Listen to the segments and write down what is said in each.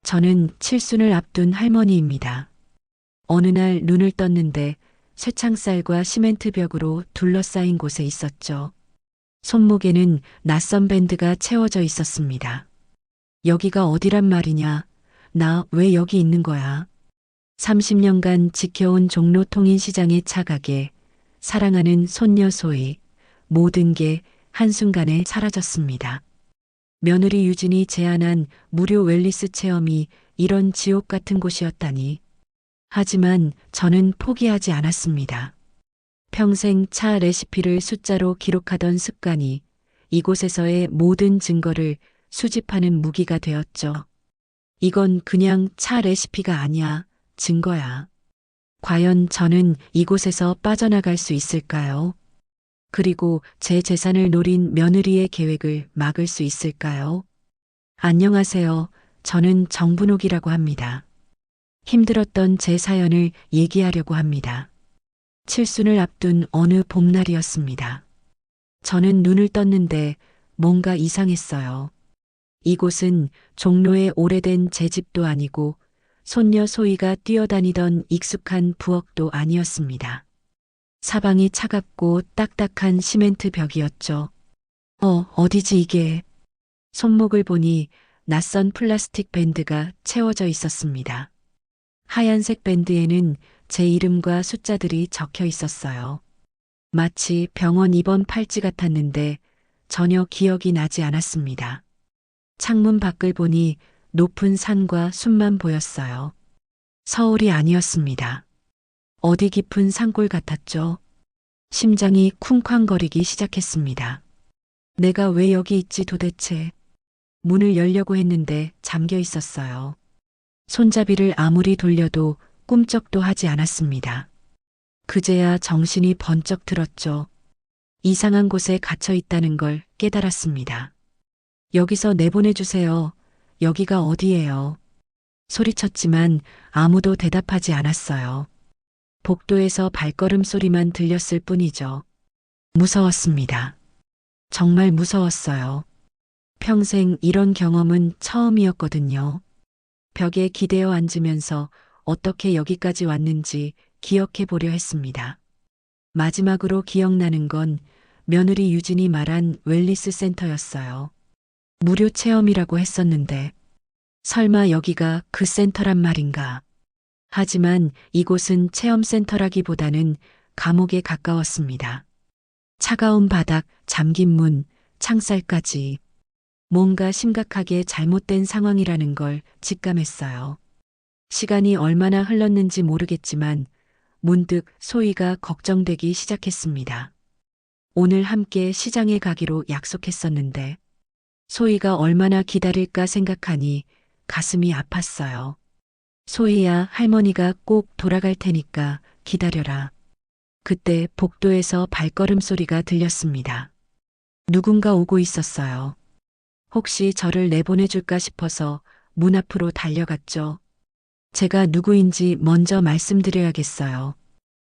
저는 칠순을 앞둔 할머니입니다. 어느 날 눈을 떴는데 쇠창살과 시멘트 벽으로 둘러싸인 곳에 있었죠. 손목에는 낯선 밴드가 채워져 있었습니다. 여기가 어디란 말이냐? 나 왜 여기 있는 거야? 30년간 지켜온 종로 통인시장의 차가게, 사랑하는 손녀 소희, 모든 게 한순간에 사라졌습니다. 며느리 유진이 제안한 무료 웰니스 체험이 이런 지옥 같은 곳이었다니. 하지만 저는 포기하지 않았습니다. 평생 차 레시피를 숫자로 기록하던 습관이 이곳에서의 모든 증거를 수집하는 무기가 되었죠. 이건 그냥 차 레시피가 아니야, 증거야. 과연 저는 이곳에서 빠져나갈 수 있을까요? 그리고 제 재산을 노린 며느리의 계획을 막을 수 있을까요? 안녕하세요. 저는 정분옥이라고 합니다. 힘들었던 제 사연을 얘기하려고 합니다. 칠순을 앞둔 어느 봄날이었습니다. 저는 눈을 떴는데 뭔가 이상했어요. 이곳은 종로의 오래된 제 집도 아니고 손녀 소희가 뛰어다니던 익숙한 부엌도 아니었습니다. 사방이 차갑고 딱딱한 시멘트 벽이었죠. 어디지 이게? 손목을 보니 낯선 플라스틱 밴드가 채워져 있었습니다. 하얀색 밴드에는 제 이름과 숫자들이 적혀 있었어요. 마치 병원 입원 팔찌 같았는데 전혀 기억이 나지 않았습니다. 창문 밖을 보니 높은 산과 숲만 보였어요. 서울이 아니었습니다. 어디 깊은 산골 같았죠. 심장이 쿵쾅거리기 시작했습니다. 내가 왜 여기 있지 도대체? 문을 열려고 했는데 잠겨 있었어요. 손잡이를 아무리 돌려도 꿈쩍도 하지 않았습니다. 그제야 정신이 번쩍 들었죠. 이상한 곳에 갇혀 있다는 걸 깨달았습니다. 여기서 내보내주세요. 여기가 어디예요? 소리쳤지만 아무도 대답하지 않았어요. 복도에서 발걸음 소리만 들렸을 뿐이죠. 무서웠습니다. 정말 무서웠어요. 평생 이런 경험은 처음이었거든요. 벽에 기대어 앉으면서 어떻게 여기까지 왔는지 기억해 보려 했습니다. 마지막으로 기억나는 건 며느리 유진이 말한 웰니스 센터였어요. 무료 체험이라고 했었는데 설마 여기가 그 센터란 말인가? 하지만 이곳은 체험센터라기보다는 감옥에 가까웠습니다. 차가운 바닥, 잠긴 문, 창살까지 뭔가 심각하게 잘못된 상황이라는 걸 직감했어요. 시간이 얼마나 흘렀는지 모르겠지만 문득 소희가 걱정되기 시작했습니다. 오늘 함께 시장에 가기로 약속했었는데 소희가 얼마나 기다릴까 생각하니 가슴이 아팠어요. 소희야, 할머니가 꼭 돌아갈 테니까 기다려라. 그때 복도에서 발걸음 소리가 들렸습니다. 누군가 오고 있었어요. 혹시 저를 내보내줄까 싶어서 문 앞으로 달려갔죠. 제가 누구인지 먼저 말씀드려야겠어요.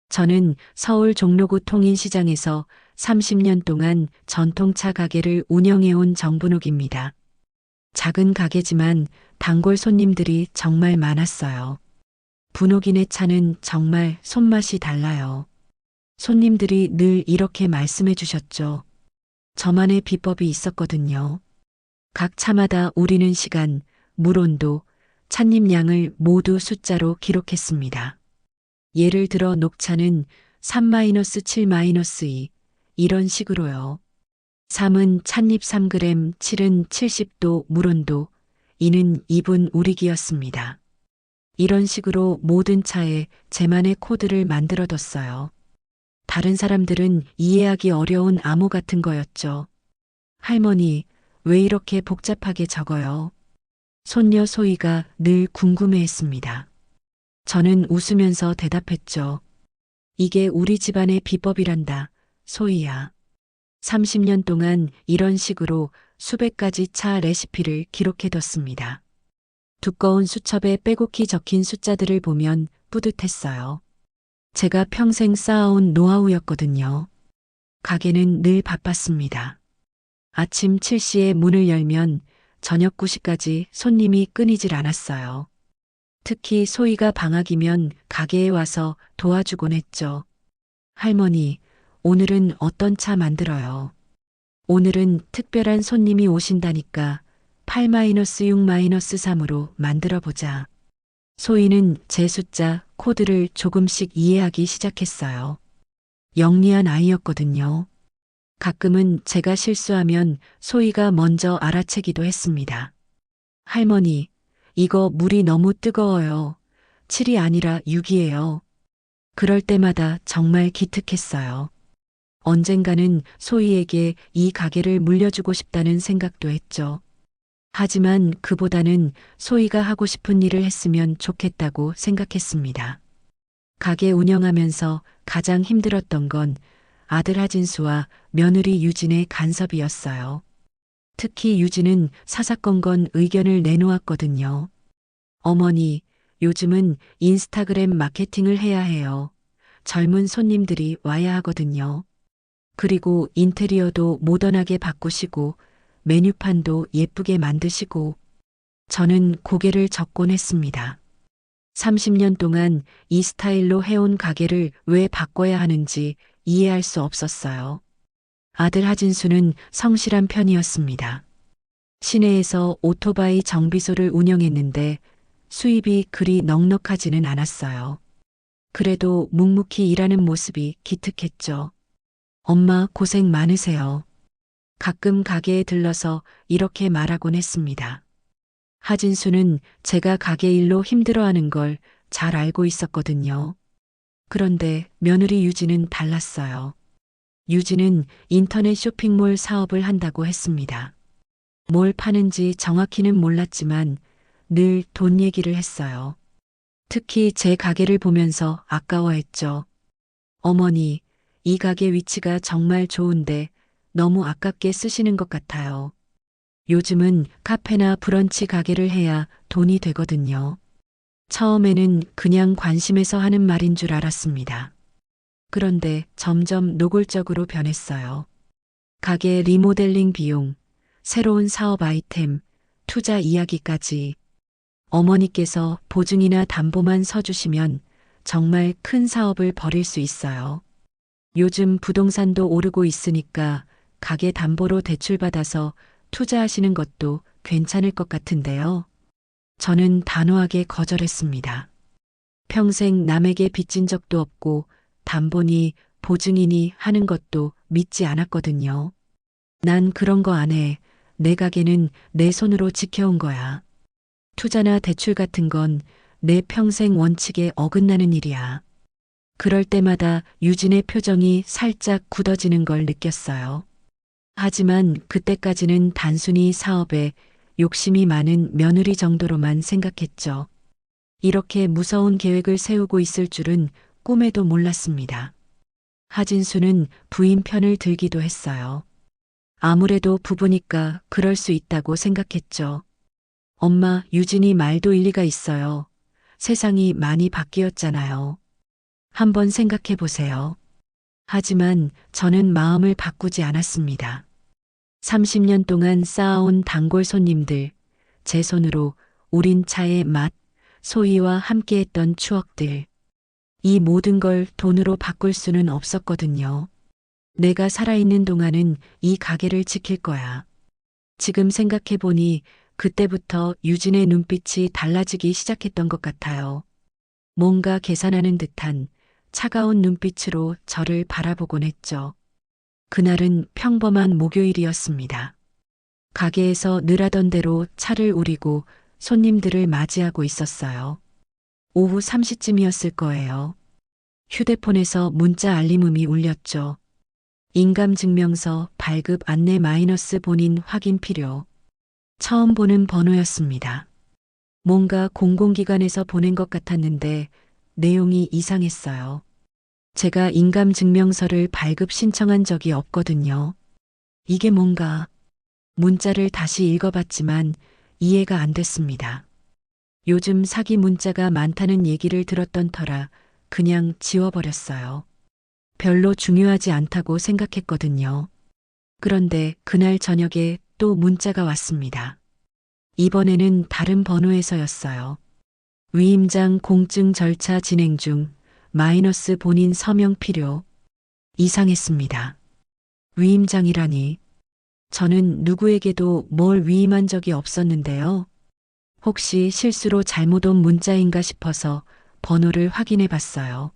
저는 서울 종로구 통인시장에서 30년 동안 전통차 가게를 운영해온 정분옥입니다. 작은 가게지만 단골 손님들이 정말 많았어요. 분옥인의 차는 정말 손맛이 달라요. 손님들이 늘 이렇게 말씀해 주셨죠. 저만의 비법이 있었거든요. 각 차마다 우리는 시간, 물 온도, 찻잎 양을 모두 숫자로 기록했습니다. 예를 들어 녹차는 3-7-2 이런 식으로요. 3은 찻잎 3g, 7은 70도 물 온도, 2는 2분 우리기였습니다. 이런 식으로 모든 차에 제만의 코드를 만들어뒀어요. 다른 사람들은 이해하기 어려운 암호 같은 거였죠. 할머니, 왜 이렇게 복잡하게 적어요? 손녀 소희가 늘 궁금해했습니다. 저는 웃으면서 대답했죠. 이게 우리 집안의 비법이란다, 소희야. 30년 동안 이런 식으로 수백 가지 차 레시피를 기록해뒀습니다. 두꺼운 수첩에 빼곡히 적힌 숫자들을 보면 뿌듯했어요. 제가 평생 쌓아온 노하우였거든요. 가게는 늘 바빴습니다. 아침 7시에 문을 열면 저녁 9시까지 손님이 끊이질 않았어요. 특히 소희가 방학이면 가게에 와서 도와주곤 했죠. 할머니, 오늘은 어떤 차 만들어요? 오늘은 특별한 손님이 오신다니까 8-6-3으로 만들어 보자. 소희는 제 숫자 코드를 조금씩 이해하기 시작했어요. 영리한 아이였거든요. 가끔은 제가 실수하면 소희가 먼저 알아채기도 했습니다. 할머니, 이거 물이 너무 뜨거워요. 7이 아니라 6이에요. 그럴 때마다 정말 기특했어요. 언젠가는 소희에게 이 가게를 물려주고 싶다는 생각도 했죠. 하지만 그보다는 소희가 하고 싶은 일을 했으면 좋겠다고 생각했습니다. 가게 운영하면서 가장 힘들었던 건 아들 하진수와 며느리 유진의 간섭이었어요. 특히 유진은 사사건건 의견을 내놓았거든요. 어머니, 요즘은 인스타그램 마케팅을 해야 해요. 젊은 손님들이 와야 하거든요. 그리고 인테리어도 모던하게 바꾸시고 메뉴판도 예쁘게 만드시고. 저는 고개를 젓곤 했습니다. 30년 동안 이 스타일로 해온 가게를 왜 바꿔야 하는지 이해할 수 없었어요. 아들 하진수는 성실한 편이었습니다. 시내에서 오토바이 정비소를 운영했는데 수입이 그리 넉넉하지는 않았어요. 그래도 묵묵히 일하는 모습이 기특했죠. 엄마 고생 많으세요. 가끔 가게에 들러서 이렇게 말하곤 했습니다. 하진수는 제가 가게 일로 힘들어하는 걸 잘 알고 있었거든요. 그런데 며느리 유진은 달랐어요. 유진은 인터넷 쇼핑몰 사업을 한다고 했습니다. 뭘 파는지 정확히는 몰랐지만 늘 돈 얘기를 했어요. 특히 제 가게를 보면서 아까워했죠. 어머니, 이 가게 위치가 정말 좋은데 너무 아깝게 쓰시는 것 같아요. 요즘은 카페나 브런치 가게를 해야 돈이 되거든요. 처음에는 그냥 관심에서 하는 말인 줄 알았습니다. 그런데 점점 노골적으로 변했어요. 가게 리모델링 비용, 새로운 사업 아이템, 투자 이야기까지. 어머니께서 보증이나 담보만 서주시면 정말 큰 사업을 벌일 수 있어요. 요즘 부동산도 오르고 있으니까 가게 담보로 대출받아서 투자하시는 것도 괜찮을 것 같은데요. 저는 단호하게 거절했습니다. 평생 남에게 빚진 적도 없고 담보니 보증이니 하는 것도 믿지 않았거든요. 난 그런 거 안 해. 내 가게는 내 손으로 지켜온 거야. 투자나 대출 같은 건 내 평생 원칙에 어긋나는 일이야. 그럴 때마다 유진의 표정이 살짝 굳어지는 걸 느꼈어요. 하지만 그때까지는 단순히 사업에 욕심이 많은 며느리 정도로만 생각했죠. 이렇게 무서운 계획을 세우고 있을 줄은 꿈에도 몰랐습니다. 하진수는 부인 편을 들기도 했어요. 아무래도 부부니까 그럴 수 있다고 생각했죠. 엄마, 유진이 말도 일리가 있어요. 세상이 많이 바뀌었잖아요. 한번 생각해 보세요. 하지만 저는 마음을 바꾸지 않았습니다. 30년 동안 쌓아온 단골 손님들, 제 손으로 우린 차의 맛, 소희와 함께했던 추억들. 이 모든 걸 돈으로 바꿀 수는 없었거든요. 내가 살아있는 동안은 이 가게를 지킬 거야. 지금 생각해보니 그때부터 유진의 눈빛이 달라지기 시작했던 것 같아요. 뭔가 계산하는 듯한 차가운 눈빛으로 저를 바라보곤 했죠. 그날은 평범한 목요일이었습니다. 가게에서 늘 하던 대로 차를 우리고 손님들을 맞이하고 있었어요. 오후 3시쯤이었을 거예요. 휴대폰에서 문자 알림음이 울렸죠. 인감증명서 발급 안내 마이너스 본인 확인 필요. 처음 보는 번호였습니다. 뭔가 공공기관에서 보낸 것 같았는데 내용이 이상했어요. 제가 인감증명서를 발급 신청한 적이 없거든요. 이게 뭔가. 문자를 다시 읽어봤지만 이해가 안 됐습니다. 요즘 사기 문자가 많다는 얘기를 들었던 터라 그냥 지워버렸어요. 별로 중요하지 않다고 생각했거든요. 그런데 그날 저녁에 또 문자가 왔습니다. 이번에는 다른 번호에서였어요. 위임장 공증 절차 진행 중 마이너스 본인 서명 필요. 이상했습니다. 위임장이라니. 저는 누구에게도 뭘 위임한 적이 없었는데요. 혹시 실수로 잘못 온 문자인가 싶어서 번호를 확인해 봤어요.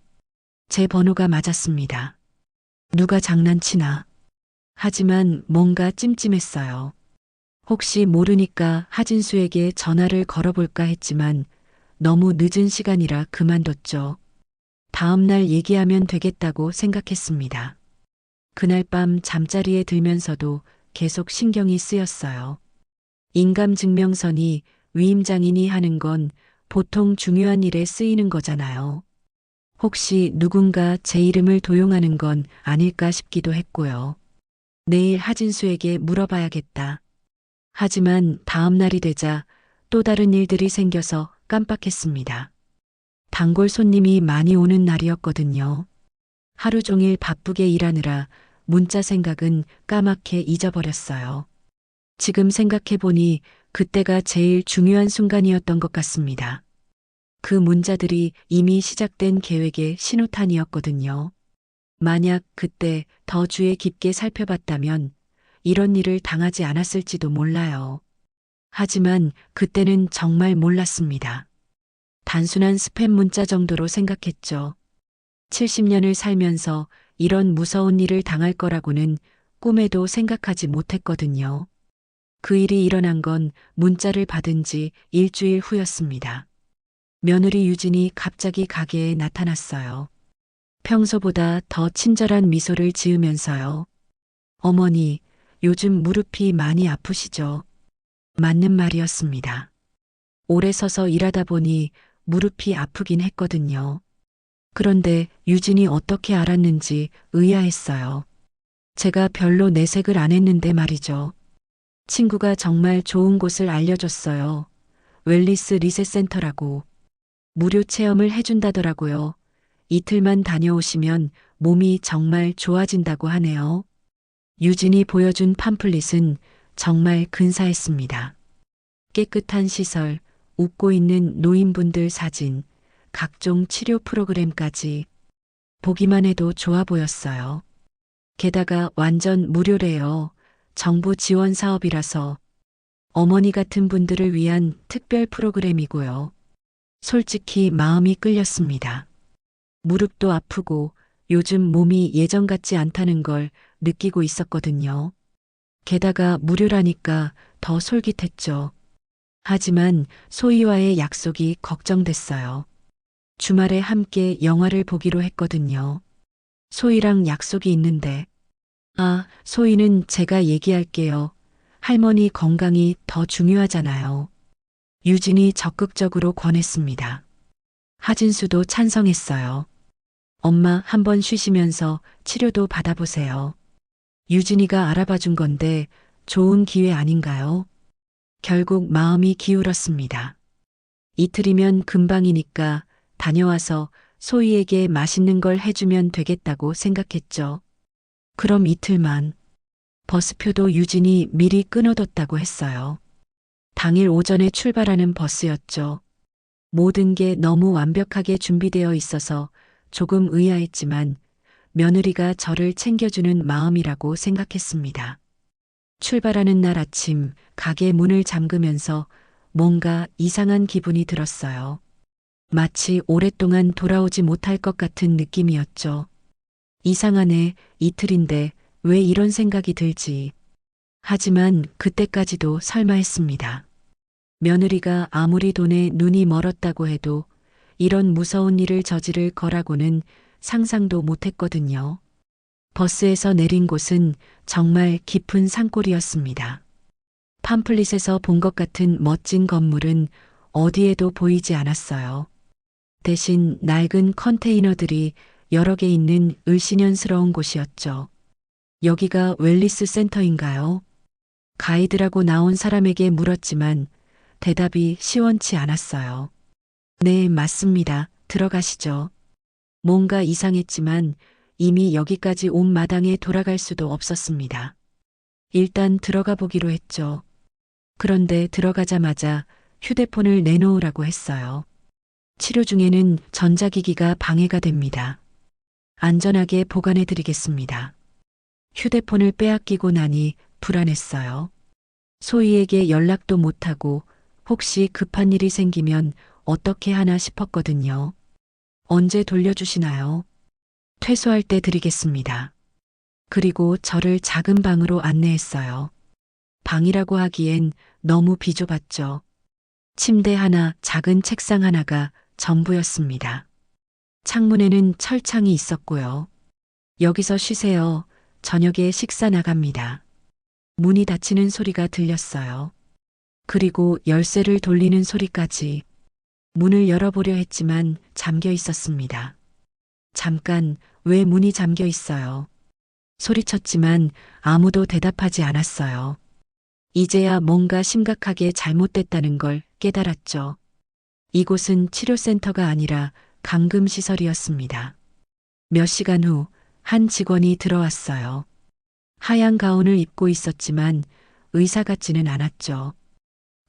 제 번호가 맞았습니다. 누가 장난치나. 하지만 뭔가 찜찜했어요. 혹시 모르니까 하진수에게 전화를 걸어볼까 했지만 너무 늦은 시간이라 그만뒀죠. 다음날 얘기하면 되겠다고 생각했습니다. 그날 밤 잠자리에 들면서도 계속 신경이 쓰였어요. 인감증명서니 위임장인이 하는 건 보통 중요한 일에 쓰이는 거잖아요. 혹시 누군가 제 이름을 도용하는 건 아닐까 싶기도 했고요. 내일 하진수에게 물어봐야겠다. 하지만 다음 날이 되자 또 다른 일들이 생겨서 깜빡했습니다. 단골 손님이 많이 오는 날이었거든요. 하루 종일 바쁘게 일하느라 문자 생각은 까맣게 잊어버렸어요. 지금 생각해보니 그때가 제일 중요한 순간이었던 것 같습니다. 그 문자들이 이미 시작된 계획의 신호탄이었거든요. 만약 그때 더 주의 깊게 살펴봤다면 이런 일을 당하지 않았을지도 몰라요. 하지만 그때는 정말 몰랐습니다. 단순한 스팸 문자 정도로 생각했죠. 70년을 살면서 이런 무서운 일을 당할 거라고는 꿈에도 생각하지 못했거든요. 그 일이 일어난 건 문자를 받은 지 일주일 후였습니다. 며느리 유진이 갑자기 가게에 나타났어요. 평소보다 더 친절한 미소를 지으면서요. 어머니, 요즘 무릎이 많이 아프시죠? 맞는 말이었습니다. 오래 서서 일하다 보니 무릎이 아프긴 했거든요. 그런데 유진이 어떻게 알았는지 의아했어요. 제가 별로 내색을 안 했는데 말이죠. 친구가 정말 좋은 곳을 알려줬어요. 웰리스 리셋 센터라고. 무료 체험을 해준다더라고요. 이틀만 다녀오시면 몸이 정말 좋아진다고 하네요. 유진이 보여준 팜플릿은 정말 근사했습니다. 깨끗한 시설, 웃고 있는 노인분들 사진, 각종 치료 프로그램까지 보기만 해도 좋아 보였어요. 게다가 완전 무료래요. 정부 지원 사업이라서 어머니 같은 분들을 위한 특별 프로그램이고요. 솔직히 마음이 끌렸습니다. 무릎도 아프고 요즘 몸이 예전 같지 않다는 걸 느끼고 있었거든요. 게다가 무료라니까 더 솔깃했죠. 하지만 소희와의 약속이 걱정됐어요. 주말에 함께 영화를 보기로 했거든요. 소희랑 약속이 있는데, 소희는 제가 얘기할게요. 할머니 건강이 더 중요하잖아요. 유진이 적극적으로 권했습니다. 하진수도 찬성했어요. 엄마 한번 쉬시면서 치료도 받아보세요. 유진이가 알아봐 준 건데 좋은 기회 아닌가요? 결국 마음이 기울었습니다. 이틀이면 금방이니까 다녀와서 소희에게 맛있는 걸 해주면 되겠다고 생각했죠. 그럼 이틀만. 버스표도 유진이 미리 끊어뒀다고 했어요. 당일 오전에 출발하는 버스였죠. 모든 게 너무 완벽하게 준비되어 있어서 조금 의아했지만 며느리가 저를 챙겨주는 마음이라고 생각했습니다. 출발하는 날 아침 가게 문을 잠그면서 뭔가 이상한 기분이 들었어요. 마치 오랫동안 돌아오지 못할 것 같은 느낌이었죠. 이상하네, 이틀인데 왜 이런 생각이 들지. 하지만 그때까지도 설마 했습니다. 며느리가 아무리 돈에 눈이 멀었다고 해도 이런 무서운 일을 저지를 거라고는 상상도 못했거든요. 버스에서 내린 곳은 정말 깊은 산골이었습니다. 팜플릿에서 본 것 같은 멋진 건물은 어디에도 보이지 않았어요. 대신 낡은 컨테이너들이 여러 개 있는 을씨년스러운 곳이었죠. 여기가 웰리스 센터인가요? 가이드라고 나온 사람에게 물었지만 대답이 시원치 않았어요. 네, 맞습니다. 들어가시죠. 뭔가 이상했지만 이미 여기까지 온 마당에 돌아갈 수도 없었습니다. 일단 들어가 보기로 했죠. 그런데 들어가자마자 휴대폰을 내놓으라고 했어요. 치료 중에는 전자기기가 방해가 됩니다. 안전하게 보관해 드리겠습니다. 휴대폰을 빼앗기고 나니 불안했어요. 소희에게 연락도 못하고 혹시 급한 일이 생기면 어떻게 하나 싶었거든요. 언제 돌려주시나요? 퇴소할 때 드리겠습니다. 그리고 저를 작은 방으로 안내했어요. 방이라고 하기엔 너무 비좁았죠. 침대 하나, 작은 책상 하나가 전부였습니다. 창문에는 철창이 있었고요. 여기서 쉬세요. 저녁에 식사 나갑니다. 문이 닫히는 소리가 들렸어요. 그리고 열쇠를 돌리는 소리까지. 문을 열어보려 했지만 잠겨 있었습니다. 잠깐, 왜 문이 잠겨 있어요? 소리쳤지만 아무도 대답하지 않았어요. 이제야 뭔가 심각하게 잘못됐다는 걸 깨달았죠. 이곳은 치료센터가 아니라 감금시설이었습니다. 몇 시간 후 한 직원이 들어왔어요. 하얀 가운을 입고 있었지만 의사 같지는 않았죠.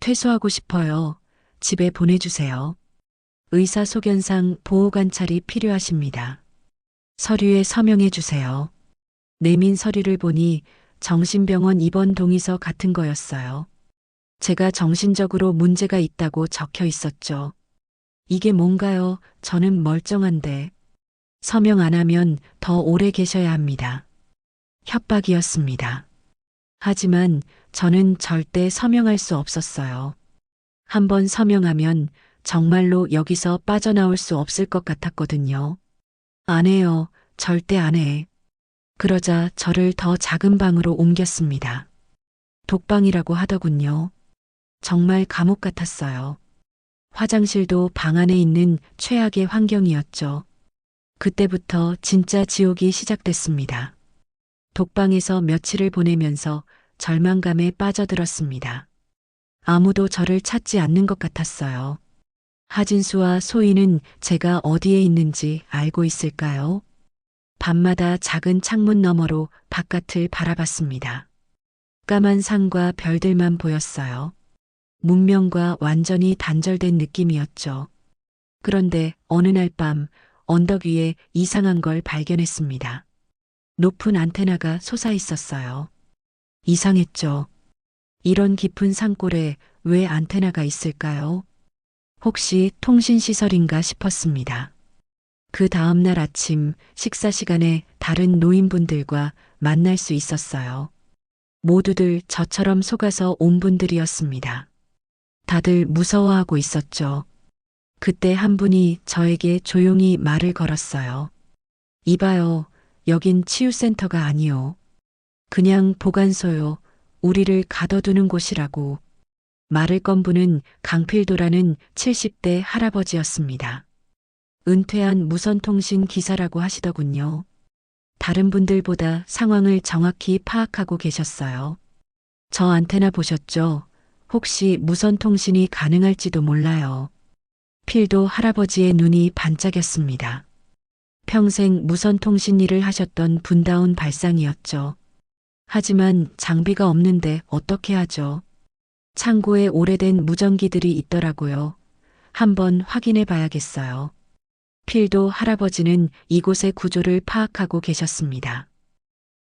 퇴소하고 싶어요. 집에 보내주세요. 의사 소견상 보호관찰이 필요하십니다. 서류에 서명해 주세요. 내민 서류를 보니 정신병원 입원 동의서 같은 거였어요. 제가 정신적으로 문제가 있다고 적혀 있었죠. 이게 뭔가요? 저는 멀쩡한데. 서명 안 하면 더 오래 계셔야 합니다. 협박이었습니다. 하지만 저는 절대 서명할 수 없었어요. 한번 서명하면 정말로 여기서 빠져나올 수 없을 것 같았거든요. 안 해요. 절대 안 해. 그러자 저를 더 작은 방으로 옮겼습니다. 독방이라고 하더군요. 정말 감옥 같았어요. 화장실도 방 안에 있는 최악의 환경이었죠. 그때부터 진짜 지옥이 시작됐습니다. 독방에서 며칠을 보내면서 절망감에 빠져들었습니다. 아무도 저를 찾지 않는 것 같았어요. 하진수와 소희는 제가 어디에 있는지 알고 있을까요? 밤마다 작은 창문 너머로 바깥을 바라봤습니다. 까만 산과 별들만 보였어요. 문명과 완전히 단절된 느낌이었죠. 그런데 어느 날 밤 언덕 위에 이상한 걸 발견했습니다. 높은 안테나가 솟아 있었어요. 이상했죠. 이런 깊은 산골에 왜 안테나가 있을까요? 혹시 통신시설인가 싶었습니다. 그 다음날 아침 식사 시간에 다른 노인분들과 만날 수 있었어요. 모두들 저처럼 속아서 온 분들이었습니다. 다들 무서워하고 있었죠. 그때 한 분이 저에게 조용히 말을 걸었어요. 이봐요, 여긴 치유센터가 아니요. 그냥 보관소요. 우리를 가둬두는 곳이라고. 말을 건 분은 강필도라는 70대 할아버지였습니다. 은퇴한 무선통신 기사라고 하시더군요. 다른 분들보다 상황을 정확히 파악하고 계셨어요. 저 안테나 보셨죠? 혹시 무선통신이 가능할지도 몰라요. 필도 할아버지의 눈이 반짝였습니다. 평생 무선통신 일을 하셨던 분다운 발상이었죠. 하지만 장비가 없는데 어떻게 하죠? 창고에 오래된 무전기들이 있더라고요. 한번 확인해 봐야겠어요. 필도 할아버지는 이곳의 구조를 파악하고 계셨습니다.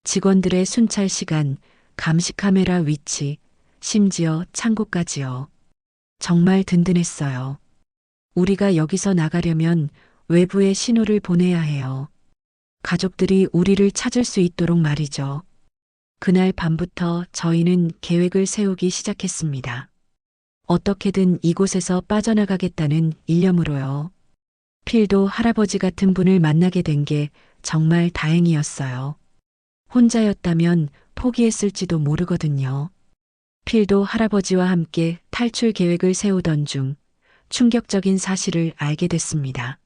직원들의 순찰 시간, 감시 카메라 위치, 심지어 창고까지요. 정말 든든했어요. 우리가 여기서 나가려면 외부에 신호를 보내야 해요. 가족들이 우리를 찾을 수 있도록 말이죠. 그날 밤부터 저희는 계획을 세우기 시작했습니다. 어떻게든 이곳에서 빠져나가겠다는 일념으로요. 필도 할아버지 같은 분을 만나게 된 게 정말 다행이었어요. 혼자였다면 포기했을지도 모르거든요. 필도 할아버지와 함께 탈출 계획을 세우던 중 충격적인 사실을 알게 됐습니다.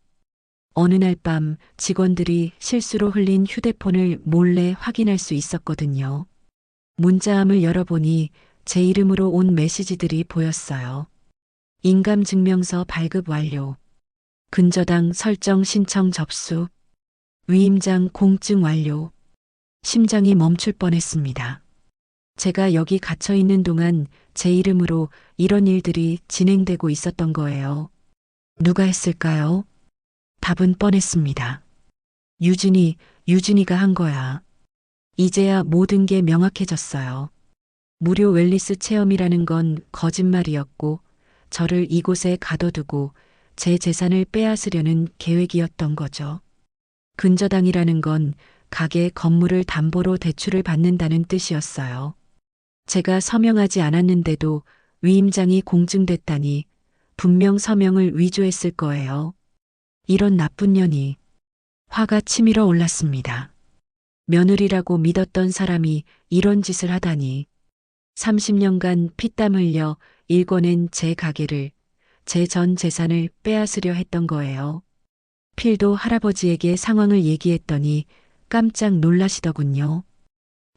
어느 날 밤 직원들이 실수로 흘린 휴대폰을 몰래 확인할 수 있었거든요. 문자함을 열어보니 제 이름으로 온 메시지들이 보였어요. 인감증명서 발급 완료. 근저당 설정 신청 접수. 위임장 공증 완료. 심장이 멈출 뻔했습니다. 제가 여기 갇혀 있는 동안 제 이름으로 이런 일들이 진행되고 있었던 거예요. 누가 했을까요? 답은 뻔했습니다. 유진이가 한 거야. 이제야 모든 게 명확해졌어요. 무료 웰니스 체험이라는 건 거짓말이었고, 저를 이곳에 가둬두고 제 재산을 빼앗으려는 계획이었던 거죠. 근저당이라는 건 가게 건물을 담보로 대출을 받는다는 뜻이었어요. 제가 서명하지 않았는데도 위임장이 공증됐다니 분명 서명을 위조했을 거예요. 이런 나쁜 년이. 화가 치밀어 올랐습니다. 며느리라고 믿었던 사람이 이런 짓을 하다니. 30년간 피땀 흘려 일궈낸 제 가게를, 제 전 재산을 빼앗으려 했던 거예요. 필도 할아버지에게 상황을 얘기했더니 깜짝 놀라시더군요.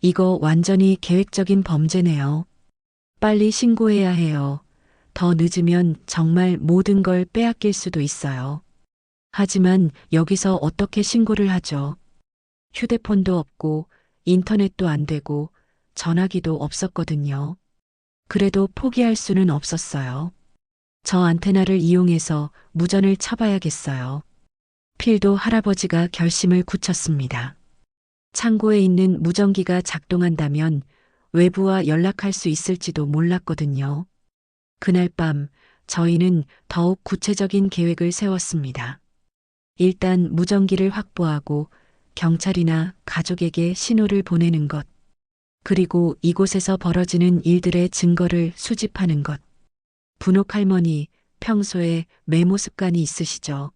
이거 완전히 계획적인 범죄네요. 빨리 신고해야 해요. 더 늦으면 정말 모든 걸 빼앗길 수도 있어요. 하지만 여기서 어떻게 신고를 하죠? 휴대폰도 없고 인터넷도 안 되고 전화기도 없었거든요. 그래도 포기할 수는 없었어요. 저 안테나를 이용해서 무전을 쳐봐야겠어요. 필도 할아버지가 결심을 굳혔습니다. 창고에 있는 무전기가 작동한다면 외부와 연락할 수 있을지도 몰랐거든요. 그날 밤 저희는 더욱 구체적인 계획을 세웠습니다. 일단 무전기를 확보하고 경찰이나 가족에게 신호를 보내는 것, 그리고 이곳에서 벌어지는 일들의 증거를 수집하는 것. 분옥 할머니, 평소에 메모 습관이 있으시죠?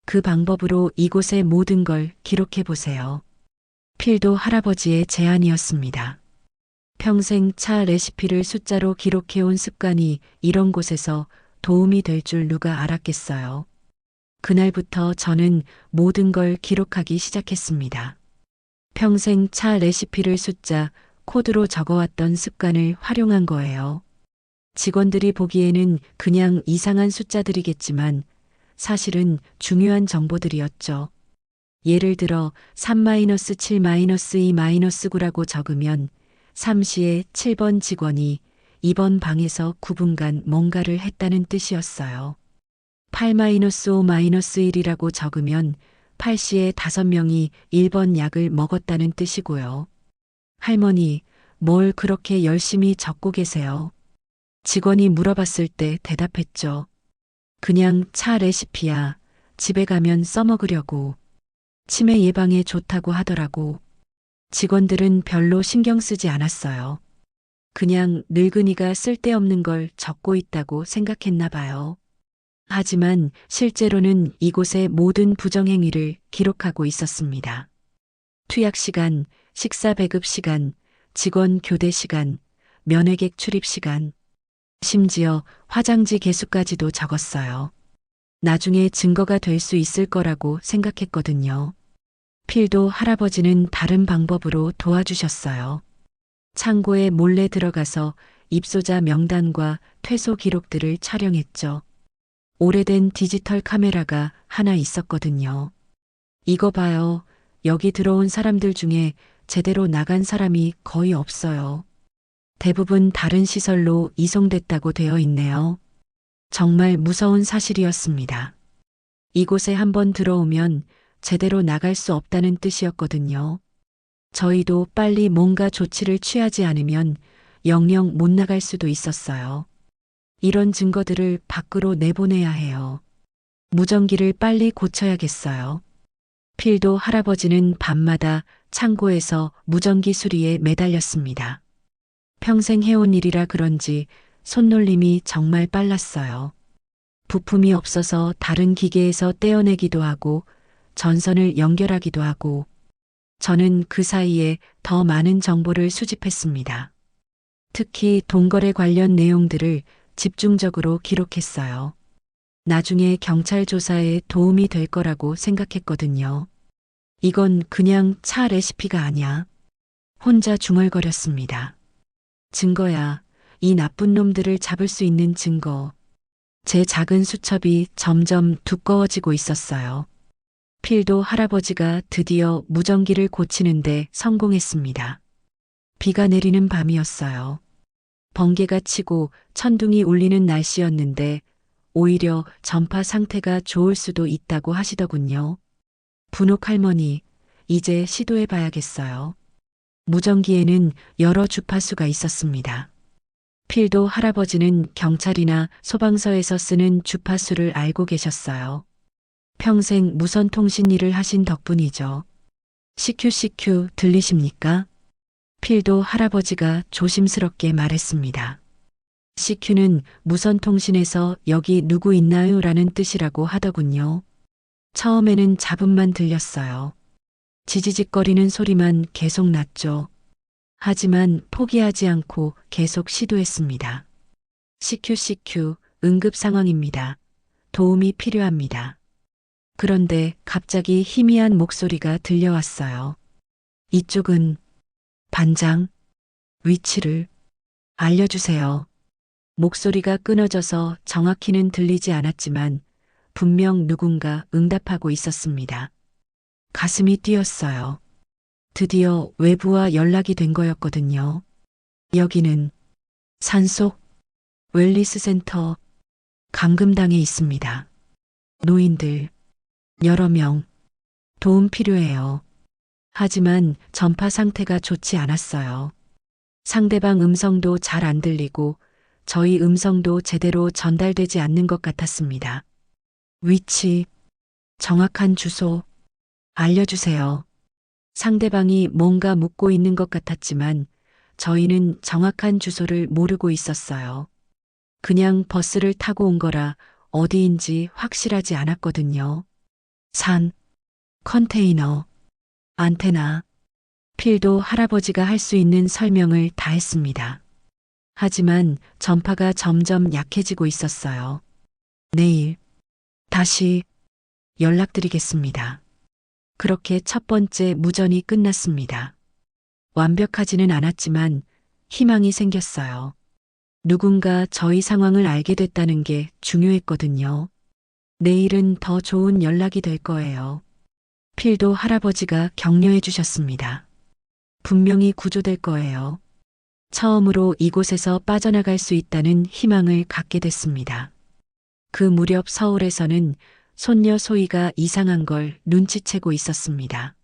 그 방법으로 이곳의 모든 걸 기록해 보세요. 필도 할아버지의 제안이었습니다. 평생 차 레시피를 숫자로 기록해온 습관이 이런 곳에서 도움이 될 줄 누가 알았겠어요. 그날부터 저는 모든 걸 기록하기 시작했습니다. 평생 차 레시피를 숫자, 코드로 적어왔던 습관을 활용한 거예요. 직원들이 보기에는 그냥 이상한 숫자들이겠지만 사실은 중요한 정보들이었죠. 예를 들어 3-7-2-9라고 적으면 3시에 7번 직원이 2번 방에서 9분간 뭔가를 했다는 뜻이었어요. 8-5-1이라고 적으면 8시에 5명이 1번 약을 먹었다는 뜻이고요. 할머니, 뭘 그렇게 열심히 적고 계세요? 직원이 물어봤을 때 대답했죠. 그냥 차 레시피야. 집에 가면 써먹으려고. 치매 예방에 좋다고 하더라고. 직원들은 별로 신경 쓰지 않았어요. 그냥 늙은이가 쓸데없는 걸 적고 있다고 생각했나 봐요. 하지만 실제로는 이곳의 모든 부정행위를 기록하고 있었습니다. 투약 시간, 식사 배급 시간, 직원 교대 시간, 면회객 출입 시간, 심지어 화장지 개수까지도 적었어요. 나중에 증거가 될 수 있을 거라고 생각했거든요. 필도 할아버지는 다른 방법으로 도와주셨어요. 창고에 몰래 들어가서 입소자 명단과 퇴소 기록들을 촬영했죠. 오래된 디지털 카메라가 하나 있었거든요. 이거 봐요. 여기 들어온 사람들 중에 제대로 나간 사람이 거의 없어요. 대부분 다른 시설로 이송됐다고 되어 있네요. 정말 무서운 사실이었습니다. 이곳에 한번 들어오면 제대로 나갈 수 없다는 뜻이었거든요. 저희도 빨리 뭔가 조치를 취하지 않으면 영영 못 나갈 수도 있었어요. 이런 증거들을 밖으로 내보내야 해요. 무전기를 빨리 고쳐야겠어요. 필도 할아버지는 밤마다 창고에서 무전기 수리에 매달렸습니다. 평생 해온 일이라 그런지 손놀림이 정말 빨랐어요. 부품이 없어서 다른 기계에서 떼어내기도 하고 전선을 연결하기도 하고 저는 그 사이에 더 많은 정보를 수집했습니다. 특히 돈거래 관련 내용들을 집중적으로 기록했어요. 나중에 경찰 조사에 도움이 될 거라고 생각했거든요. 이건 그냥 차 레시피가 아니야. 혼자 중얼거렸습니다. 증거야. 이 나쁜 놈들을 잡을 수 있는 증거. 제 작은 수첩이 점점 두꺼워지고 있었어요. 필도 할아버지가 드디어 무전기를 고치는데 성공했습니다. 비가 내리는 밤이었어요. 번개가 치고 천둥이 울리는 날씨였는데 오히려 전파 상태가 좋을 수도 있다고 하시더군요. 분옥 할머니, 이제 시도해 봐야겠어요. 무전기에는 여러 주파수가 있었습니다. 필도 할아버지는 경찰이나 소방서에서 쓰는 주파수를 알고 계셨어요. 평생 무선 통신 일을 하신 덕분이죠. CQ 들리십니까? 필도 할아버지가 조심스럽게 말했습니다. CQ는 무선통신에서 여기 누구 있나요? 라는 뜻이라고 하더군요. 처음에는 잡음만 들렸어요. 지지직거리는 소리만 계속 났죠. 하지만 포기하지 않고 계속 시도했습니다. CQ, 응급 상황입니다. 도움이 필요합니다. 그런데 갑자기 희미한 목소리가 들려왔어요. 이쪽은 반장, 위치를 알려주세요. 목소리가 끊어져서 정확히는 들리지 않았지만 분명 누군가 응답하고 있었습니다. 가슴이 뛰었어요. 드디어 외부와 연락이 된 거였거든요. 여기는 산속 웰리스 센터 감금당에 있습니다. 노인들 여러 명 도움 필요해요. 하지만 전파 상태가 좋지 않았어요. 상대방 음성도 잘 안 들리고 저희 음성도 제대로 전달되지 않는 것 같았습니다. 위치, 정확한 주소 알려주세요. 상대방이 뭔가 묻고 있는 것 같았지만 저희는 정확한 주소를 모르고 있었어요. 그냥 버스를 타고 온 거라 어디인지 확실하지 않았거든요. 산, 컨테이너, 안테나, 필도 할아버지가 할 수 있는 설명을 다 했습니다. 하지만 전파가 점점 약해지고 있었어요. 내일 다시 연락드리겠습니다. 그렇게 첫 번째 무전이 끝났습니다. 완벽하지는 않았지만 희망이 생겼어요. 누군가 저희 상황을 알게 됐다는 게 중요했거든요. 내일은 더 좋은 연락이 될 거예요. 필도 할아버지가 격려해 주셨습니다. 분명히 구조될 거예요. 처음으로 이곳에서 빠져나갈 수 있다는 희망을 갖게 됐습니다. 그 무렵 서울에서는 손녀 소희가 이상한 걸 눈치채고 있었습니다.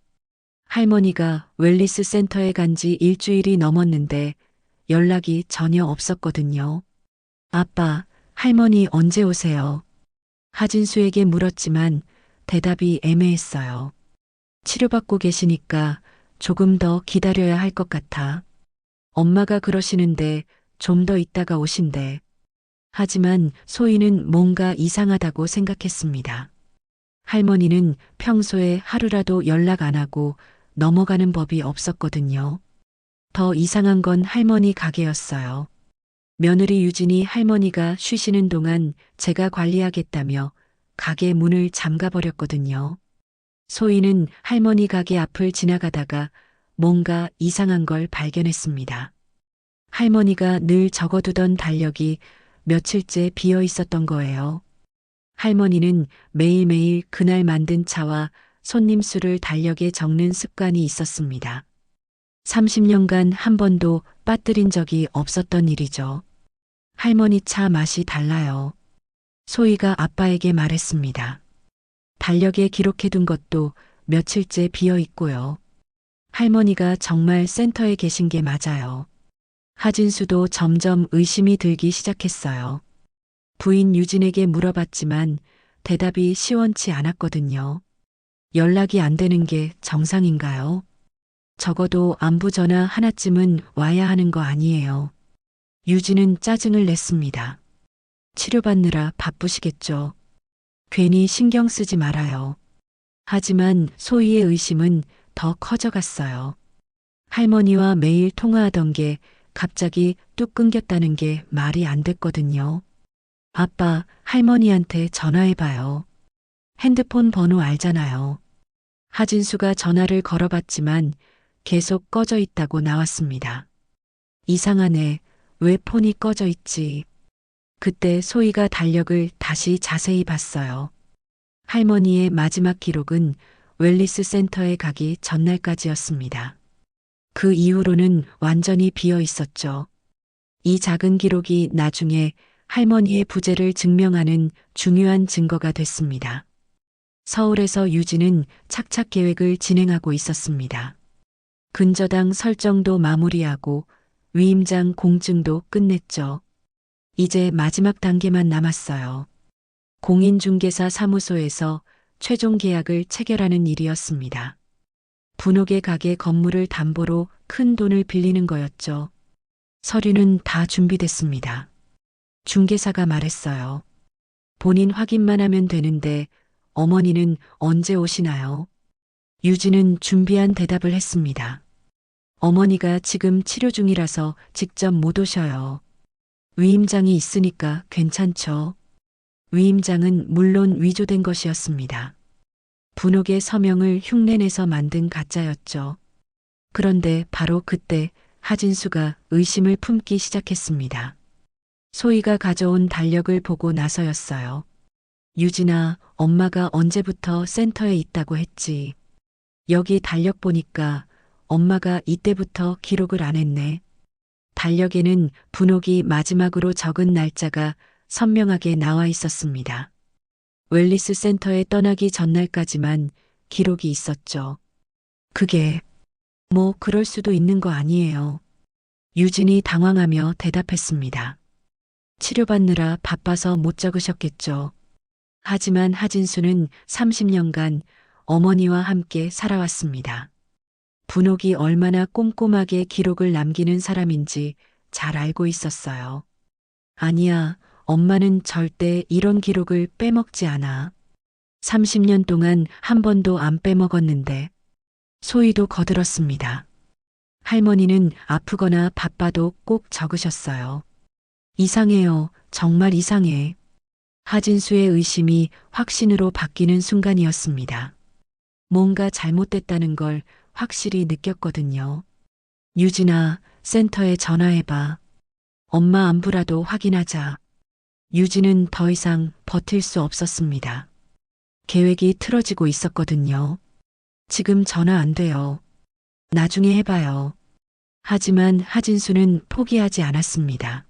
할머니가 웰리스 센터에 간 지 일주일이 넘었는데 연락이 전혀 없었거든요. 아빠, 할머니 언제 오세요? 하진수에게 물었지만 대답이 애매했어요. 치료받고 계시니까 조금 더 기다려야 할 것 같아. 엄마가 그러시는데 좀 더 있다가 오신대. 하지만 소희는 뭔가 이상하다고 생각했습니다. 할머니는 평소에 하루라도 연락 안 하고 넘어가는 법이 없었거든요. 더 이상한 건 할머니 가게였어요. 며느리 유진이 할머니가 쉬시는 동안 제가 관리하겠다며 가게 문을 잠가버렸거든요. 소희는 할머니 가게 앞을 지나가다가 뭔가 이상한 걸 발견했습니다. 할머니가 늘 적어두던 달력이 며칠째 비어 있었던 거예요. 할머니는 매일매일 그날 만든 차와 손님 수를 달력에 적는 습관이 있었습니다. 30년간 한 번도 빠뜨린 적이 없었던 일이죠. 할머니 차 맛이 달라요. 소희가 아빠에게 말했습니다. 달력에 기록해둔 것도 며칠째 비어 있고요. 할머니가 정말 센터에 계신 게 맞아요. 하진수도 점점 의심이 들기 시작했어요. 부인 유진에게 물어봤지만 대답이 시원치 않았거든요. 연락이 안 되는 게 정상인가요? 적어도 안부 전화 하나쯤은 와야 하는 거 아니에요. 유진은 짜증을 냈습니다. 치료받느라 바쁘시겠죠. 괜히 신경 쓰지 말아요. 하지만 소희의 의심은 더 커져갔어요. 할머니와 매일 통화하던 게 갑자기 뚝 끊겼다는 게 말이 안 됐거든요. 아빠, 할머니한테 전화해봐요. 핸드폰 번호 알잖아요. 하진수가 전화를 걸어봤지만 계속 꺼져 있다고 나왔습니다. 이상하네. 왜 폰이 꺼져 있지? 그때 소희가 달력을 다시 자세히 봤어요. 할머니의 마지막 기록은 웰리스 센터에 가기 전날까지였습니다. 그 이후로는 완전히 비어 있었죠. 이 작은 기록이 나중에 할머니의 부재를 증명하는 중요한 증거가 됐습니다. 서울에서 유진은 착착 계획을 진행하고 있었습니다. 근저당 설정도 마무리하고 위임장 공증도 끝냈죠. 이제 마지막 단계만 남았어요. 공인중개사 사무소에서 최종 계약을 체결하는 일이었습니다. 분옥의 가게 건물을 담보로 큰 돈을 빌리는 거였죠. 서류는 다 준비됐습니다. 중개사가 말했어요. 본인 확인만 하면 되는데 어머니는 언제 오시나요? 유진은 준비한 대답을 했습니다. 어머니가 지금 치료 중이라서 직접 못 오셔요. 위임장이 있으니까 괜찮죠. 위임장은 물론 위조된 것이었습니다. 분옥의 서명을 흉내내서 만든 가짜였죠. 그런데 바로 그때 하진수가 의심을 품기 시작했습니다. 소희가 가져온 달력을 보고 나서였어요. 유진아, 엄마가 언제부터 센터에 있다고 했지. 여기 달력 보니까 엄마가 이때부터 기록을 안 했네. 달력에는 분옥이 마지막으로 적은 날짜가 선명하게 나와 있었습니다. 웰리스 센터에 떠나기 전날까지만 기록이 있었죠. 그게 뭐 그럴 수도 있는 거 아니에요. 유진이 당황하며 대답했습니다. 치료받느라 바빠서 못 적으셨겠죠. 하지만 하진수는 30년간 어머니와 함께 살아왔습니다. 분옥이 얼마나 꼼꼼하게 기록을 남기는 사람인지 잘 알고 있었어요. 아니야, 엄마는 절대 이런 기록을 빼먹지 않아. 30년 동안 한 번도 안 빼먹었는데. 소희도 거들었습니다. 할머니는 아프거나 바빠도 꼭 적으셨어요. 이상해요. 정말 이상해. 하진수의 의심이 확신으로 바뀌는 순간이었습니다. 뭔가 잘못됐다는 걸 확실히 느꼈거든요. 유진아, 센터에 전화해봐. 엄마 안부라도 확인하자. 유진은 더 이상 버틸 수 없었습니다. 계획이 틀어지고 있었거든요. 지금 전화 안 돼요. 나중에 해봐요. 하지만 하진수는 포기하지 않았습니다.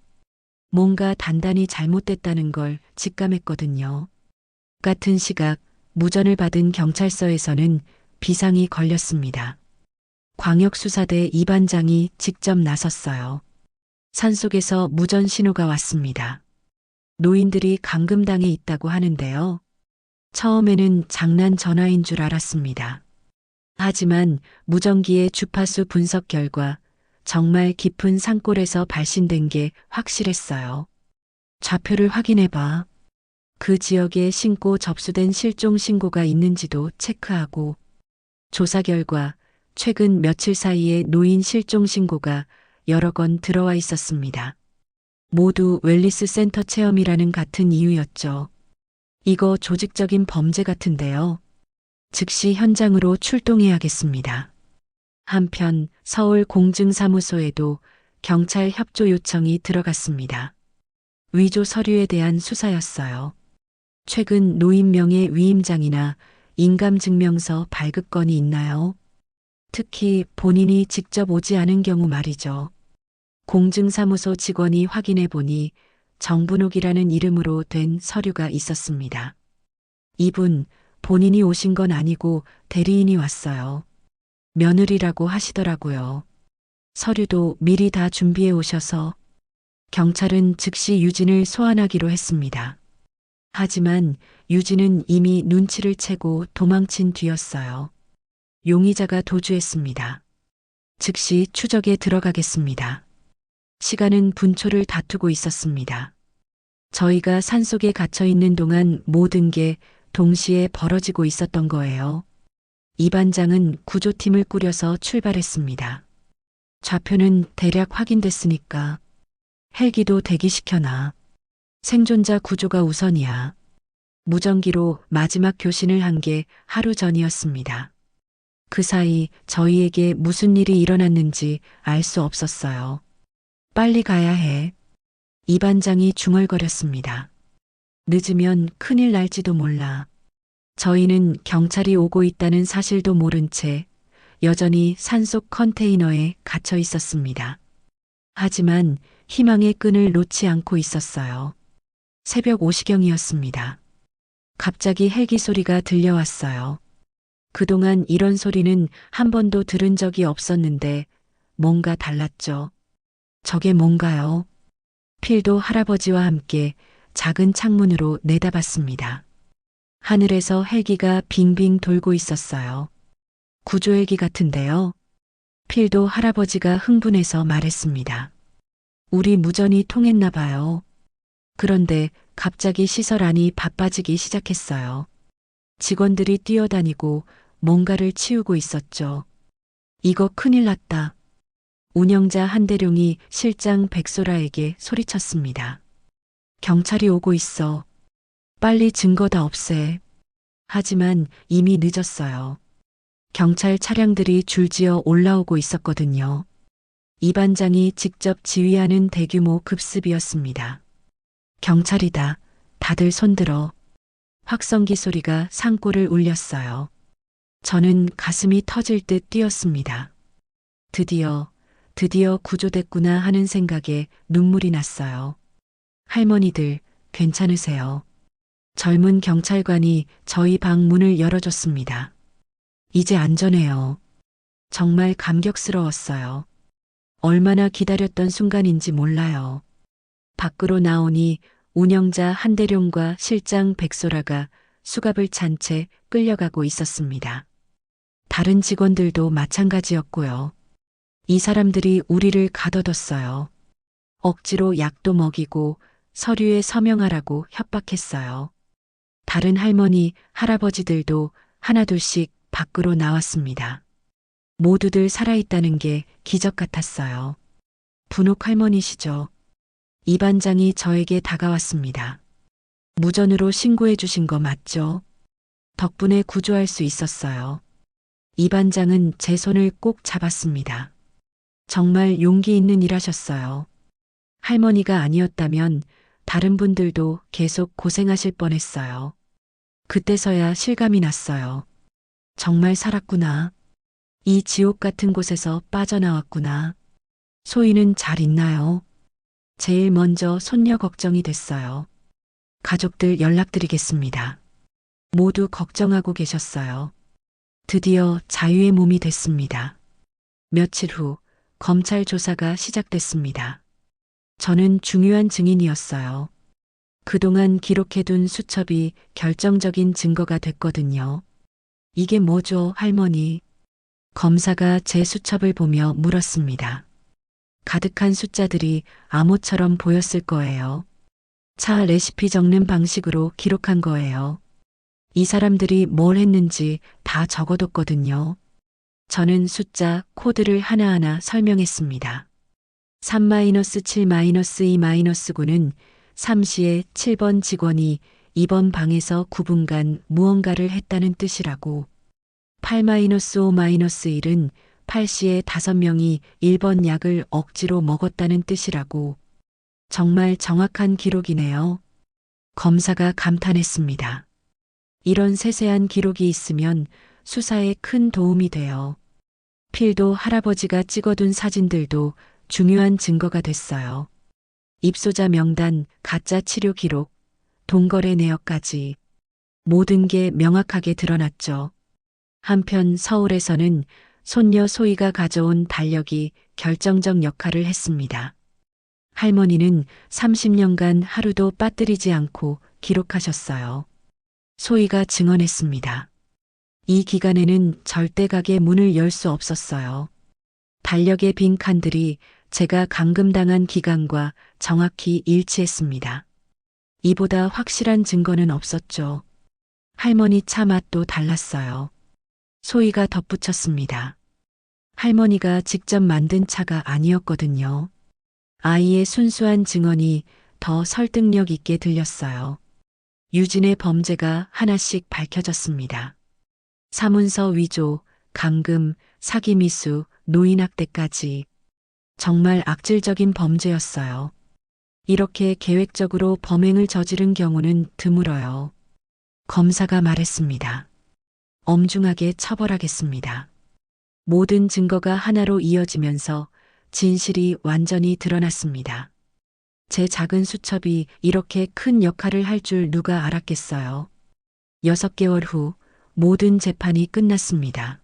뭔가 단단히 잘못됐다는 걸 직감했거든요. 같은 시각 무전을 받은 경찰서에서는 비상이 걸렸습니다. 광역수사대 이반장이 직접 나섰어요. 산속에서 무전 신호가 왔습니다. 노인들이 감금당해 있다고 하는데요. 처음에는 장난 전화인 줄 알았습니다. 하지만 무전기의 주파수 분석 결과 정말 깊은 산골에서 발신된 게 확실했어요. 좌표를 확인해봐. 그 지역에 신고 접수된 실종 신고가 있는지도 체크하고 조사 결과 최근 며칠 사이에 노인 실종 신고가 여러 건 들어와 있었습니다. 모두 웰리스 센터 체험이라는 같은 이유였죠. 이거 조직적인 범죄 같은데요. 즉시 현장으로 출동해야겠습니다. 한편 서울 공증사무소에도 경찰 협조 요청이 들어갔습니다. 위조 서류에 대한 수사였어요. 최근 노인 명의 위임장이나 인감증명서 발급 건이 있나요? 특히 본인이 직접 오지 않은 경우 말이죠. 공증사무소 직원이 확인해 보니 정분옥이라는 이름으로 된 서류가 있었습니다. 이분 본인이 오신 건 아니고 대리인이 왔어요. 며느리라고 하시더라고요. 서류도 미리 다 준비해 오셔서 경찰은 즉시 유진을 소환하기로 했습니다. 하지만 유진은 이미 눈치를 채고 도망친 뒤였어요. 용의자가 도주했습니다. 즉시 추적에 들어가겠습니다. 시간은 분초를 다투고 있었습니다. 저희가 산속에 갇혀 있는 동안 모든 게 동시에 벌어지고 있었던 거예요. 이 반장은 구조팀을 꾸려서 출발했습니다. 좌표는 대략 확인됐으니까 헬기도 대기시켜놔. 생존자 구조가 우선이야. 무전기로 마지막 교신을 한 게 하루 전이었습니다. 그 사이 저희에게 무슨 일이 일어났는지 알 수 없었어요. 빨리 가야 해. 이 반장이 중얼거렸습니다. 늦으면 큰일 날지도 몰라. 저희는 경찰이 오고 있다는 사실도 모른 채 여전히 산속 컨테이너에 갇혀 있었습니다. 하지만 희망의 끈을 놓지 않고 있었어요. 새벽 5시경이었습니다. 갑자기 헬기 소리가 들려왔어요. 그동안 이런 소리는 한 번도 들은 적이 없었는데 뭔가 달랐죠. 저게 뭔가요? 필도 할아버지와 함께 작은 창문으로 내다봤습니다. 하늘에서 헬기가 빙빙 돌고 있었어요. 구조헬기 같은데요. 필도 할아버지가 흥분해서 말했습니다. 우리 무전이 통했나 봐요. 그런데 갑자기 시설 안이 바빠지기 시작했어요. 직원들이 뛰어다니고 뭔가를 치우고 있었죠. 이거 큰일 났다. 운영자 한대룡이 실장 백소라에게 소리쳤습니다. 경찰이 오고 있어. 빨리 증거 다 없애. 하지만 이미 늦었어요. 경찰 차량들이 줄지어 올라오고 있었거든요. 이 반장이 직접 지휘하는 대규모 급습이었습니다. 경찰이다. 다들 손들어. 확성기 소리가 산골을 울렸어요. 저는 가슴이 터질 듯 뛰었습니다. 드디어 구조됐구나 하는 생각에 눈물이 났어요. 할머니들, 괜찮으세요? 젊은 경찰관이 저희 방 문을 열어줬습니다. 이제 안전해요. 정말 감격스러웠어요. 얼마나 기다렸던 순간인지 몰라요. 밖으로 나오니 운영자 한대룡과 실장 백소라가 수갑을 찬 채 끌려가고 있었습니다. 다른 직원들도 마찬가지였고요. 이 사람들이 우리를 가둬뒀어요. 억지로 약도 먹이고 서류에 서명하라고 협박했어요. 다른 할머니, 할아버지들도 하나둘씩 밖으로 나왔습니다. 모두들 살아있다는 게 기적 같았어요. 분옥 할머니시죠? 이 반장이 저에게 다가왔습니다. 무전으로 신고해 주신 거 맞죠? 덕분에 구조할 수 있었어요. 이 반장은 제 손을 꼭 잡았습니다. 정말 용기 있는 일 하셨어요. 할머니가 아니었다면 다른 분들도 계속 고생하실 뻔했어요. 그때서야 실감이 났어요. 정말 살았구나. 이 지옥 같은 곳에서 빠져나왔구나. 소희는 잘 있나요? 제일 먼저 손녀 걱정이 됐어요. 가족들 연락드리겠습니다. 모두 걱정하고 계셨어요. 드디어 자유의 몸이 됐습니다. 며칠 후 검찰 조사가 시작됐습니다. 저는 중요한 증인이었어요. 그동안 기록해둔 수첩이 결정적인 증거가 됐거든요. 이게 뭐죠, 할머니? 검사가 제 수첩을 보며 물었습니다. 가득한 숫자들이 암호처럼 보였을 거예요. 차 레시피 적는 방식으로 기록한 거예요. 이 사람들이 뭘 했는지 다 적어뒀거든요. 저는 숫자, 코드를 하나하나 설명했습니다. 3-7-2-9는 3시에 7번 직원이 2번 방에서 9분간 무언가를 했다는 뜻이라고. 8-5-1은 8시에 5명이 1번 약을 억지로 먹었다는 뜻이라고. 정말 정확한 기록이네요. 검사가 감탄했습니다. 이런 세세한 기록이 있으면 수사에 큰 도움이 돼요. 필도 할아버지가 찍어둔 사진들도 중요한 증거가 됐어요. 입소자 명단, 가짜 치료 기록, 동거래 내역까지 모든 게 명확하게 드러났죠. 한편 서울에서는 손녀 소희가 가져온 달력이 결정적 역할을 했습니다. 할머니는 30년간 하루도 빠뜨리지 않고 기록하셨어요. 소희가 증언했습니다. 이 기간에는 절대 가게 문을 열 수 없었어요. 달력의 빈 칸들이 제가 감금당한 기간과 정확히 일치했습니다. 이보다 확실한 증거는 없었죠. 할머니 차 맛도 달랐어요. 소희가 덧붙였습니다. 할머니가 직접 만든 차가 아니었거든요. 아이의 순수한 증언이 더 설득력 있게 들렸어요. 유진의 범죄가 하나씩 밝혀졌습니다. 사문서 위조, 감금, 사기 미수, 노인학대까지. 정말 악질적인 범죄였어요. 이렇게 계획적으로 범행을 저지른 경우는 드물어요. 검사가 말했습니다. 엄중하게 처벌하겠습니다. 모든 증거가 하나로 이어지면서 진실이 완전히 드러났습니다. 제 작은 수첩이 이렇게 큰 역할을 할 줄 누가 알았겠어요. 6개월 후 모든 재판이 끝났습니다.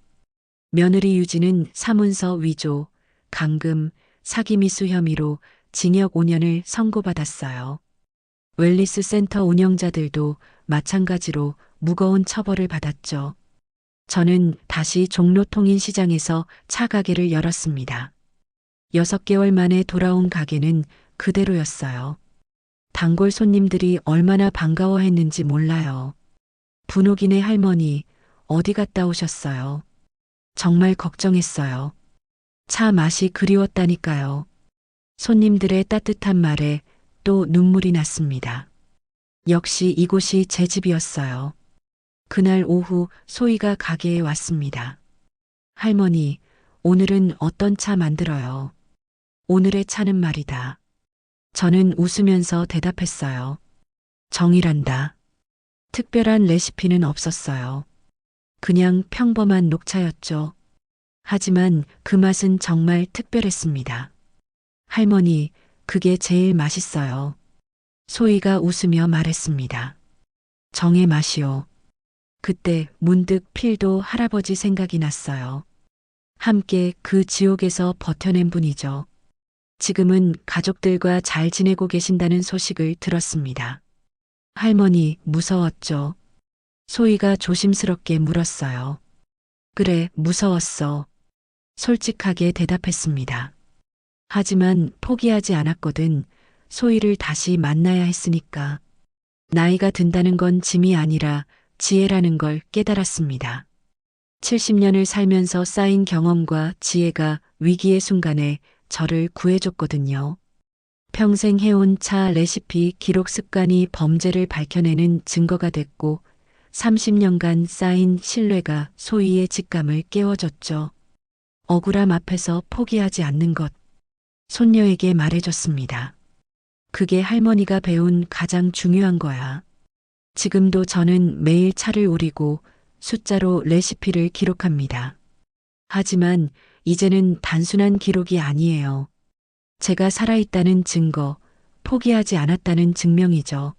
며느리 유진은 사문서 위조, 감금, 사기미수 혐의로 징역 5년을 선고받았어요. 웰리스 센터 운영자들도 마찬가지로 무거운 처벌을 받았죠. 저는 다시 종로통인시장에서 차 가게를 열었습니다. 6개월 만에 돌아온 가게는 그대로였어요. 단골 손님들이 얼마나 반가워했는지 몰라요. 분옥이네 할머니, 어디 갔다 오셨어요? 정말 걱정했어요. 차 맛이 그리웠다니까요. 손님들의 따뜻한 말에 또 눈물이 났습니다. 역시 이곳이 제 집이었어요. 그날 오후 소희가 가게에 왔습니다. 할머니, 오늘은 어떤 차 만들어요? 오늘의 차는 말이다. 저는 웃으면서 대답했어요. 정이란다. 특별한 레시피는 없었어요. 그냥 평범한 녹차였죠. 하지만 그 맛은 정말 특별했습니다. 할머니, 그게 제일 맛있어요. 소희가 웃으며 말했습니다. 정의 맛이요. 그때 문득 필도 할아버지 생각이 났어요. 함께 그 지옥에서 버텨낸 분이죠. 지금은 가족들과 잘 지내고 계신다는 소식을 들었습니다. 할머니, 무서웠죠? 소희가 조심스럽게 물었어요. 그래, 무서웠어. 솔직하게 대답했습니다. 하지만 포기하지 않았거든. 소희를 다시 만나야 했으니까. 나이가 든다는 건 짐이 아니라 지혜라는 걸 깨달았습니다. 70년을 살면서 쌓인 경험과 지혜가 위기의 순간에 저를 구해줬거든요. 평생 해온 차 레시피 기록 습관이 범죄를 밝혀내는 증거가 됐고 30년간 쌓인 신뢰가 소희의 직감을 깨워줬죠. 억울함 앞에서 포기하지 않는 것. 손녀에게 말해줬습니다. 그게 할머니가 배운 가장 중요한 거야. 지금도 저는 매일 차를 우리고 숫자로 레시피를 기록합니다. 하지만 이제는 단순한 기록이 아니에요. 제가 살아있다는 증거, 포기하지 않았다는 증명이죠.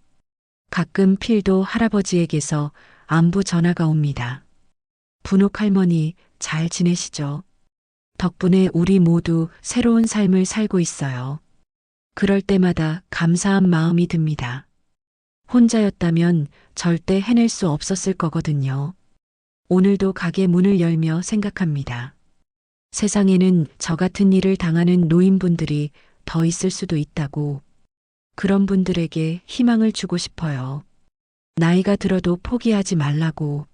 가끔 필도 할아버지에게서 안부 전화가 옵니다. 분옥 할머니, 잘 지내시죠? 덕분에 우리 모두 새로운 삶을 살고 있어요. 그럴 때마다 감사한 마음이 듭니다. 혼자였다면 절대 해낼 수 없었을 거거든요. 오늘도 가게 문을 열며 생각합니다. 세상에는 저 같은 일을 당하는 노인분들이 더 있을 수도 있다고. 그런 분들에게 희망을 주고 싶어요. 나이가 들어도 포기하지 말라고.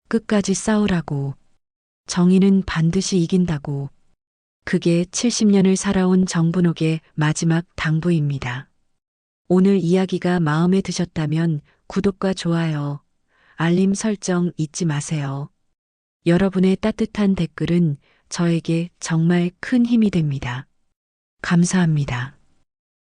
끝까지 싸우라고. 정의는 반드시 이긴다고. 그게 70년을 살아온 정분옥의 마지막 당부입니다. 오늘 이야기가 마음에 드셨다면 구독과 좋아요, 알림 설정 잊지 마세요. 여러분의 따뜻한 댓글은 저에게 정말 큰 힘이 됩니다. 감사합니다.